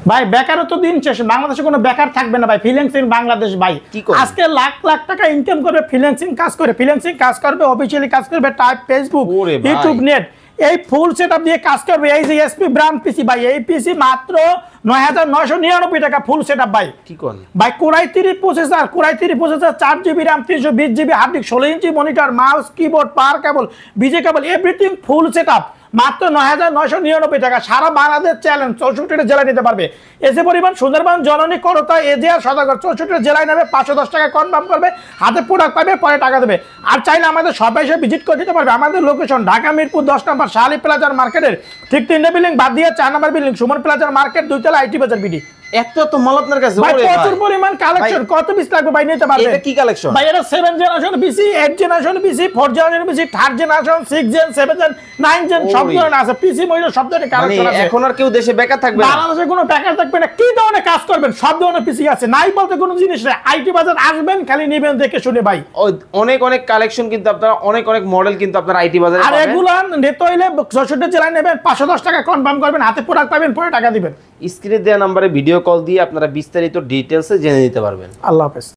ভাই বেকারত্ব দিন শেষ, বাংলাদেশে কোনো বেকার থাকবে না ভাই। ফ্রিল্যান্সিং বাংলাদেশ ভাই আজকে লাখ লাখ টাকা ইনকাম করবে ফ্রিল্যান্সিং কাজ করে, ফ্রিল্যান্সিং কাজ করবে, অফিসিয়ালি কাজ করবে, টাইপ ফেসবুক ইউটিউব নেট, এই ফুল সেটআপ দিয়ে কাজ করবে। এই যে এসপি ব্র্যান্ড পিসি ভাই, এই পিসি মাত্র ৯৯৯৯ টাকা ফুল সেটআপ ভাই। কি কোন ভাই core i 3 processor, core i 3 processor, 4GB RAM, 320GB hard disk, 16 inch monitor, mouse, keyboard, power cable, বিজে কেবল, এভরিথিং ফুল সেটআপ মাত্র ৯৯৯৯ টাকা। সারা বাংলাদেশ চ্যালেঞ্জ, 64টা জেলায় নিতে পারবে। এসে পরিমাণ সুন্দরবন, জননী, করতা, এজিআর, সদাগর, 64টা জেলায় নেবে, 510 টাকা কনফার্ম করবে, হাতে প্রোডাক্ট পাবে, পরে টাকা দেবে। আর চাইলে আমাদের সবাই এসে ভিজিট করে দিতে পারবে। আমাদের লোকেশন ঢাকা মিরপুর 10 নম্বর শাহালি প্লাজার মার্কেটের ঠিক 3টে বিল্ডিং বাদ দিয়ে 4 নম্বর বিল্ডিং সুমন প্লাজার মার্কেট, 2 তলা আইটি বাজার বিডি। এত তো মাল আপনার কাছে ভাই প্রচুর পরিমাণ কালেকশন, কত পিস লাগবে ভাই নিতে পারবে। এটা কি কালেকশন ভাই? এটা 7 generation PC, 8 generation PC, 4 generation PC, 3rd generation, 6 gen, 7 gen, 9 gen সব ধরনের আছে পিসি মহিলা, সব ধরনের কালেকশন আছে। এখন আর কেউ দেশে বেকার থাকবে না, বাংলাদেশে কোনো বেকার থাকবে না। কি ধরনের কাজ করবেন সব ধরনের পিসি আছে, নাই বলতে কোনো জিনিস নেই। আইটি বাজার আসবেন, খালি নেবেন দেখে শুনে ভাই। অনেক অনেক কালেকশন কিন্তু আপনারা, অনেক অনেক মডেল কিন্তু আপনারা আইটি বাজারে আর পাবেন। এগুলো নিতে হইলে 64 জেলায় নেবেন, 510 টাকা কনফার্ম করবেন, হাতে প্রোডাক্ট পাবেন, পরে টাকা দিবেন। স্ক্রিনে দেওয়া নম্বরে ভিডিও কল দিয়ে আপনারা বিস্তারিত ডিটেইলসে জেনে নিতে পারবেন। আল্লাহ হাফেজ।